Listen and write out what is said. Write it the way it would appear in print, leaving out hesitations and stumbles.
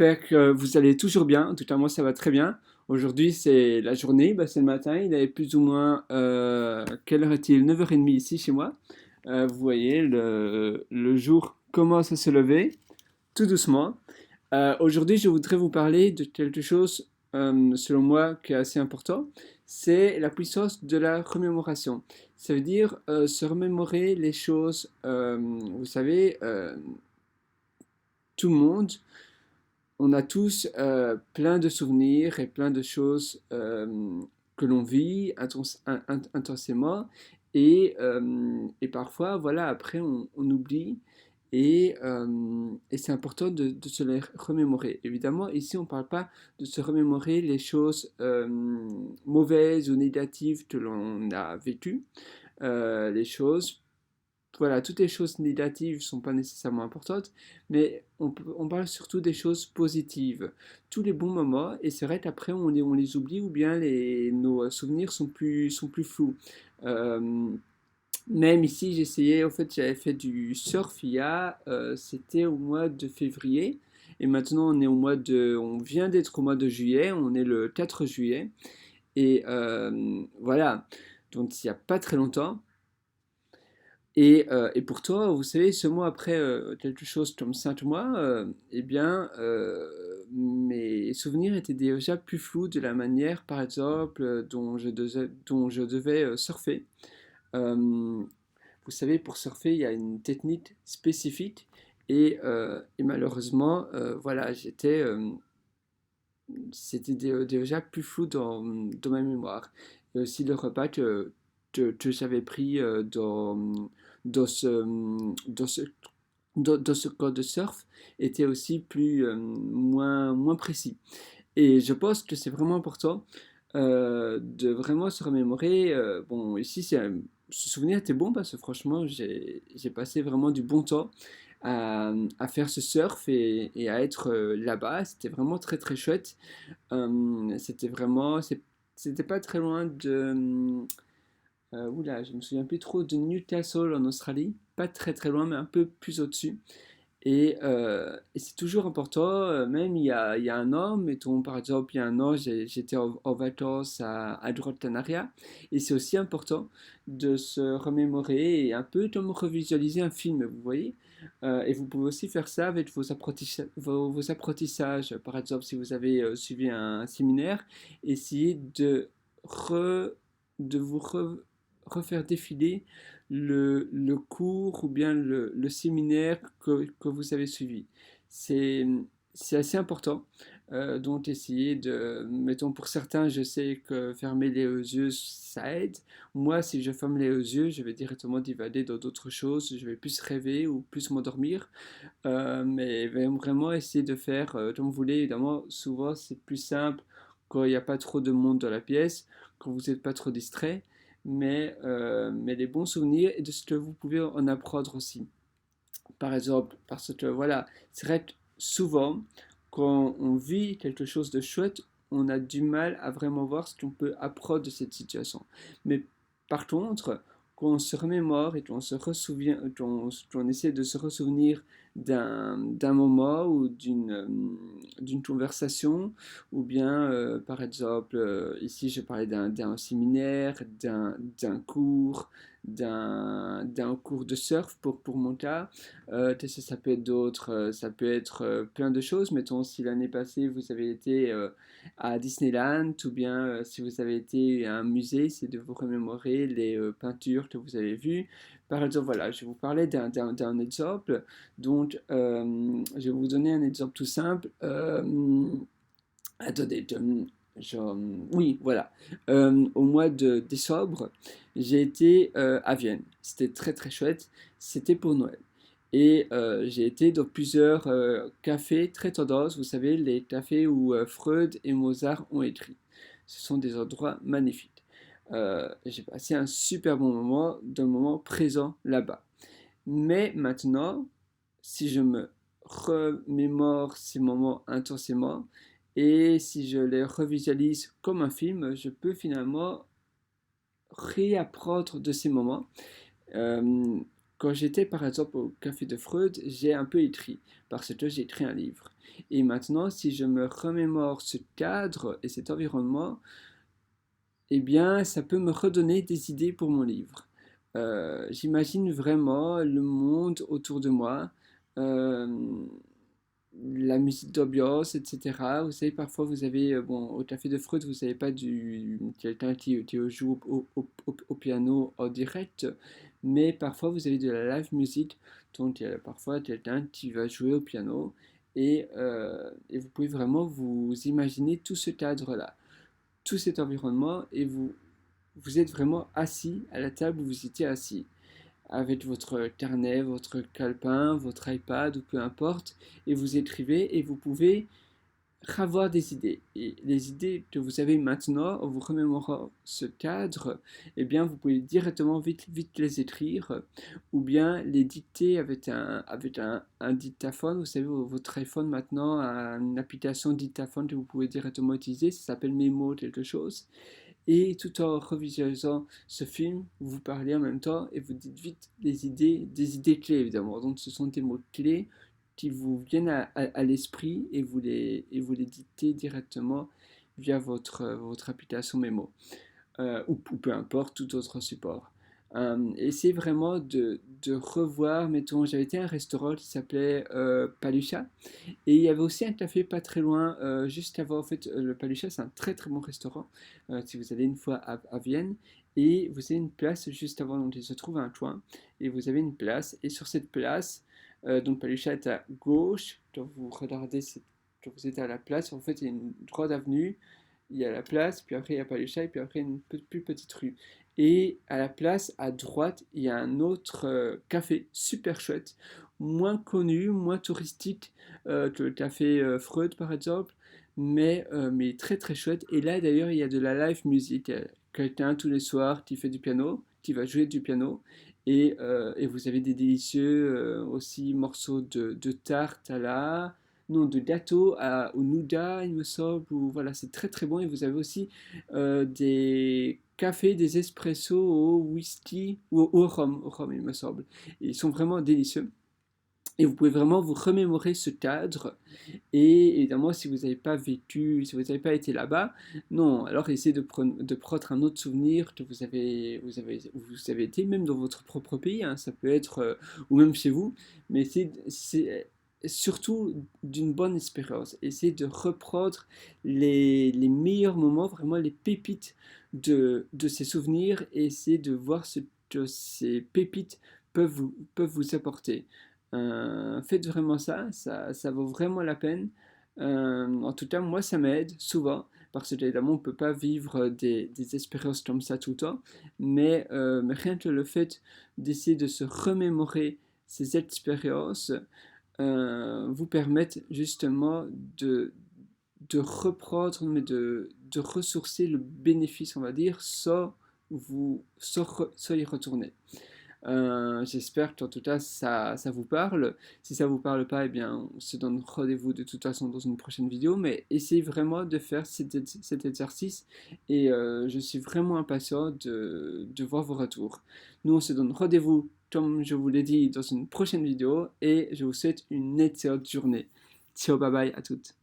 j'espère que vous allez toujours bien. En tout cas, moi, ça va très bien. Aujourd'hui, c'est la journée, c'est le matin. Il est plus ou moins, quelle heure est-il? 9h30 ici chez moi. Vous voyez, le jour commence à se lever, tout doucement. Aujourd'hui, je voudrais vous parler de quelque chose, selon moi, qui est assez important. C'est la puissance de la remémoration. Ça veut dire se remémorer les choses. Vous savez, tout le monde. On a tous plein de souvenirs et plein de choses que l'on vit intensément et parfois, voilà, après on oublie et c'est important de se les remémorer. Évidemment, ici on ne parle pas de se remémorer les choses mauvaises ou négatives que l'on a vécues, les choses voilà, toutes les choses négatives ne sont pas nécessairement importantes, mais on parle surtout des choses positives. Tous les bons moments, et c'est vrai qu'après on les oublie ou bien nos souvenirs sont plus flous. Euh, Même ici, j'essayais, en fait, j'avais fait du surf c'était au mois de février, et maintenant on vient d'être au mois de juillet, on est le 4 juillet, et voilà, donc il n'y a pas très longtemps. Et pour toi, vous savez, ce mois après quelque chose comme 5 mois, mes souvenirs étaient déjà plus flous de la manière, par exemple, dont je devais surfer. Euh, Vous savez, pour surfer, il y a une technique spécifique et malheureusement, voilà, c'était déjà plus flou dans ma mémoire. Et aussi le repas que j'avais pris dans ce, dans ce, dans ce camp de surf était aussi moins précis. Et je pense que c'est vraiment important de vraiment se remémorer. Bon, ici, ce souvenir était bon parce que franchement, j'ai passé vraiment du bon temps à faire ce surf et à être là-bas. C'était vraiment très très chouette. C'était pas très loin oula, je me souviens plus trop de Newcastle en Australie. Pas très très loin, mais un peu plus au-dessus. Et c'est toujours important, même il y a un an, mettons par exemple, il y a un an, j'étais en vacances à Gran Canaria, et c'est aussi important de se remémorer et un peu comme revisualiser un film, vous voyez. Et vous pouvez aussi faire ça avec vos apprentissages. Par exemple, si vous avez suivi un séminaire, essayez re, de refaire défiler le cours ou bien le séminaire que vous avez suivi. C'est, c'est assez important. Donc essayez mettons pour certains, je sais que fermer les yeux, ça aide. Moi, si je ferme les yeux, je vais directement divaguer dans d'autres choses. Je vais plus rêver ou plus m'endormir. Mais vraiment essayer de faire comme vous voulez. Évidemment, souvent c'est plus simple quand il n'y a pas trop de monde dans la pièce, quand vous n'êtes pas trop distrait. Mais les bons souvenirs et de ce que vous pouvez en apprendre aussi. Par exemple, parce que voilà, c'est vrai que souvent, quand on vit quelque chose de chouette, on a du mal à vraiment voir ce qu'on peut apprendre de cette situation. Mais par contre, quand on se remémore et qu'on se ressouvient, qu'on essaie de se ressouvenir d'un moment ou d'une conversation, ou bien, par exemple, ici je parlais d'un séminaire, d'un cours, d'un cours de surf pour mon cas, qu'est-ce que ça peut être d'autre? Ça peut être plein de choses. Mettons, si l'année passée vous avez été à Disneyland, ou bien si vous avez été à un musée, c'est de vous remémorer les peintures que vous avez vues. Par exemple, voilà, je vais vous parler d'un exemple. Donc, je vais vous donner un exemple tout simple. Attendez, oui, voilà. Au mois de décembre, j'ai été à Vienne. C'était très très chouette. C'était pour Noël. Et j'ai été dans plusieurs cafés très tendance. Vous savez, les cafés où Freud et Mozart ont écrit. Ce sont des endroits magnifiques. J'ai passé un super bon moment, d'un moment présent là-bas. Mais maintenant, si je me remémore ces moments intensément et si je les revisualise comme un film, je peux finalement réapprendre de ces moments. Euh, quand j'étais par exemple au Café de Freud, j'ai un peu écrit, parce que j'ai écrit un livre. Et maintenant, si je me remémore ce cadre et cet environnement, eh bien, ça peut me redonner des idées pour mon livre. J'imagine vraiment le monde autour de moi, euh, la musique d'ambiance, etc. Vous savez, parfois vous avez, bon, au Café de Freud, vous n'avez pas quelqu'un qui joue au piano en direct, mais parfois vous avez de la live music, donc il y a parfois quelqu'un qui va jouer au piano, et vous pouvez vraiment vous imaginer tout ce cadre-là, tout cet environnement, et vous êtes vraiment assis à la table où vous étiez assis avec votre carnet, votre calepin, votre iPad ou peu importe, et vous écrivez et vous pouvez avoir des idées. Et les idées que vous avez maintenant, en vous remémorant ce cadre, eh bien, vous pouvez directement vite les écrire ou bien les dicter avec un dictaphone. Vous savez, votre iPhone maintenant a une application dictaphone que vous pouvez directement utiliser. Ça s'appelle Memo quelque chose. Et tout en revisualisant ce film, vous parlez en même temps et vous dites vite des idées clés évidemment. Donc ce sont des mots clés qui vous viennent à l'esprit et vous les dictez directement via votre application Memo ou peu importe tout autre support. Essayez vraiment de revoir, mettons, j'avais été à un restaurant qui s'appelait Palucha et il y avait aussi un café pas très loin, juste avant, en fait, le Palucha, c'est un très très bon restaurant, si vous allez une fois à Vienne, et vous avez une place juste avant, donc il se trouve un coin, et vous avez une place, et sur cette place, donc Palucha est à gauche, quand vous regardez, quand vous êtes à la place, en fait, il y a une grande avenue, il y a la place, puis après il y a Palucha, et puis après une plus petite rue. Et à la place, à droite, il y a un autre café super chouette, moins connu, moins touristique, que le café Freud par exemple, mais très très chouette. Et là d'ailleurs il y a de la live music, quelqu'un tous les soirs qui fait du piano, qui va jouer du piano, et vous avez des délicieux aussi morceaux de tarte à la... Non, de gâteau au nougat, il me semble, ou voilà, c'est très très bon. Et vous avez aussi des cafés, des espressos au whisky ou au rhum, il me semble. Et ils sont vraiment délicieux. Et vous pouvez vraiment vous remémorer ce cadre. Et évidemment, si vous n'avez pas vécu, si vous n'avez pas été là-bas, non, alors essayez de prendre un autre souvenir que vous avez été, même dans votre propre pays, hein, ça peut être, ou même chez vous, mais c'est surtout d'une bonne expérience. Essayez de reprendre les meilleurs moments, vraiment les pépites de ces souvenirs, et essayez de voir ce que ces pépites peuvent vous apporter. Faites vraiment ça vaut vraiment la peine. En tout cas, moi, ça m'aide souvent, parce que évidemment, on ne peut pas vivre des expériences comme ça tout le temps, mais rien que le fait d'essayer de se remémorer ces expériences vous permettent justement de reprendre, mais de ressourcer le bénéfice, on va dire, sans y retourner. J'espère qu'en tout cas ça vous parle. Si ça vous parle pas, eh bien on se donne rendez-vous de toute façon dans une prochaine vidéo, mais essayez vraiment de faire cet exercice et je suis vraiment impatient de voir vos retours. Nous on se donne rendez-vous, comme je vous l'ai dit, dans une prochaine vidéo et je vous souhaite une excellente journée. Ciao, bye bye à toutes.